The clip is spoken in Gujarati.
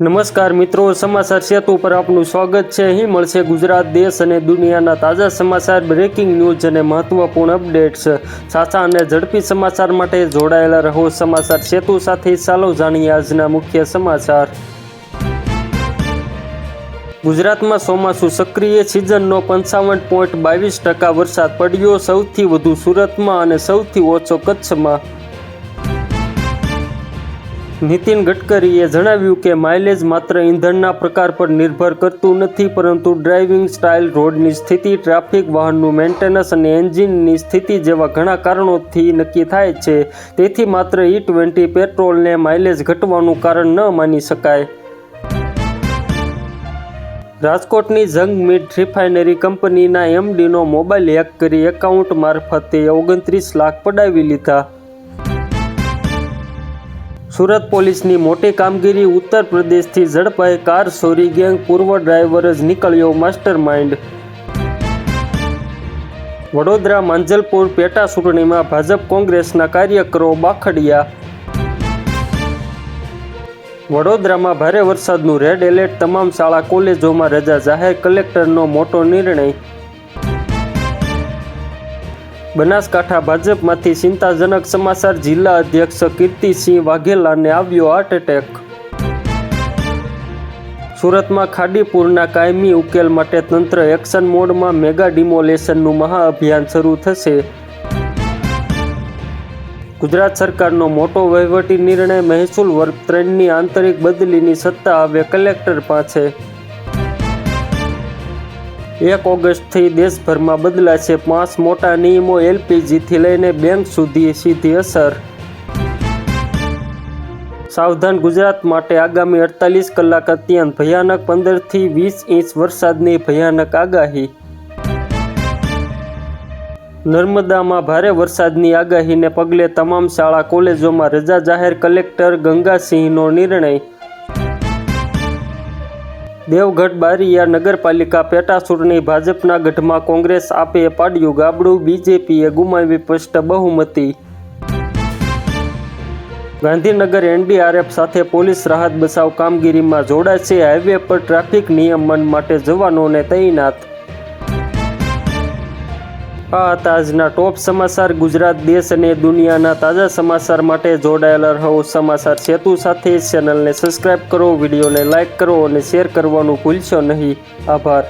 નમસ્કાર મિત્રો, સમાચાર સેતુ પર આપનું સ્વાગત છે। અહીં મળશે ગુજરાત, દેશ અને દુનિયાના તાજા સમાચાર, બ્રેકિંગ ન્યૂઝ અને મહત્વપૂર્ણ અપડેટ્સ। સાચા અને ઝડપી સમાચાર માટે જોડાયેલા રહો સમાચાર સેતુ સાથે। ચાલો જાણીએ આજના મુખ્ય સમાચાર। ગુજરાતમાં ચોમાસું સક્રિય, સિઝનનો 55.22% વરસાદ પડ્યો। સૌથી વધુ સુરતમાં અને સૌથી ઓછો કચ્છમાં। નીતિન ગડકરીએ જણાવ્યું કે માઇલેજ માત્ર ઇંધણના પ્રકાર પર નિર્ભર કરતું નથી, પરંતુ ડ્રાઇવિંગ સ્ટાઇલ, રોડની સ્થિતિ, ટ્રાફિક, વાહનનું મેન્ટેનન્સ અને એન્જિનની સ્થિતિ જેવા ઘણા કારણોથી નક્કી થાય છે। તેથી માત્ર E20 પેટ્રોલને માઇલેજ ઘટવાનું કારણ ન માની શકાય। રાજકોટની જંગમીટ રિફાઇનરી કંપનીના MDનો મોબાઈલ હેક કરી એકાઉન્ટ મારફતે 29 લાખ પડાવી લીધા। સુરત પોલીસની મોટી કામગીરી, ઉત્તર પ્રદેશથી ઝડપાઈ કાર ચોરી ગેંગ, પૂર્વ ડ્રાઈવર જ નીકળ્યો માસ્ટરમાઇન્ડ। વડોદરા માંજલપુર પેટા ચૂંટણીમાં ભાજપ કોંગ્રેસના કાર્યકરો બાખડ્યા। વડોદરામાં ભારે વરસાદનું રેડ એલર્ટ, તમામ શાળા કોલેજોમાં રજા જાહેર, કલેક્ટરનો મોટો નિર્ણય। બનાસકાંઠા ભાજપમાંથી ચિંતાજનક સમાચાર, જિલ્લા અધ્યક્ષ કીર્તિસિંહ વાઘેલાને આવ્યો હાર્ટ એટેક। સુરતમાં ખાડીપુરના કાયમી ઉકેલ માટે તંત્ર એક્શન મોડમાં, મેગા ડિમોલેશનનું મહાઅભિયાન શરૂ થશે। ગુજરાત સરકારનો મોટો વહીવટી નિર્ણય, મહેસૂલ વર્ગ 3ની આંતરિક બદલીની સત્તા હવે કલેક્ટર પાસે। 1 ઓગસ્ટથી દેશભરમાં બદલાશે 5 મોટા નિયમો, LPGથી લઈને બેંક સુધી સીધી અસર। સાવધાન ગુજરાત માટે આગામી 48 કલાક અત્યંત ભયાનક, 15થી 20 ઇંચ વરસાદની ભયાનક આગાહી। નર્મદામાં ભારે વરસાદની આગાહીને પગલે તમામ શાળા કોલેજોમાં રજા જાહેર, કલેક્ટર ગંગાસિંહનો નિર્ણય। દેવગઢ બારિયા નગરપાલિકા પેટા ચૂંટણી, ભાજપના ગઢમાં કોંગ્રેસ આપે પાડ્યું ગાબડું, બીજેપીએ ગુમાવી સ્પષ્ટ બહુમતી। ગાંધીનગર NDRF સાથે પોલીસ રાહત બચાવ કામગીરીમાં જોડાશે, હાઈવે પર ટ્રાફિક નિયમન માટે જવાનોને તૈનાત। આ હતા આજના ટોપ સમાચાર। ગુજરાત, દેશ અને દુનિયાના તાજા સમાચાર માટે જોડાયેલા રહો સમાચાર સેતુ સાથે। ચેનલને સબસ્ક્રાઇબ કરો, વિડીયોને લાઇક કરો અને શેર કરવાનું ભૂલશો નહીં। આભાર।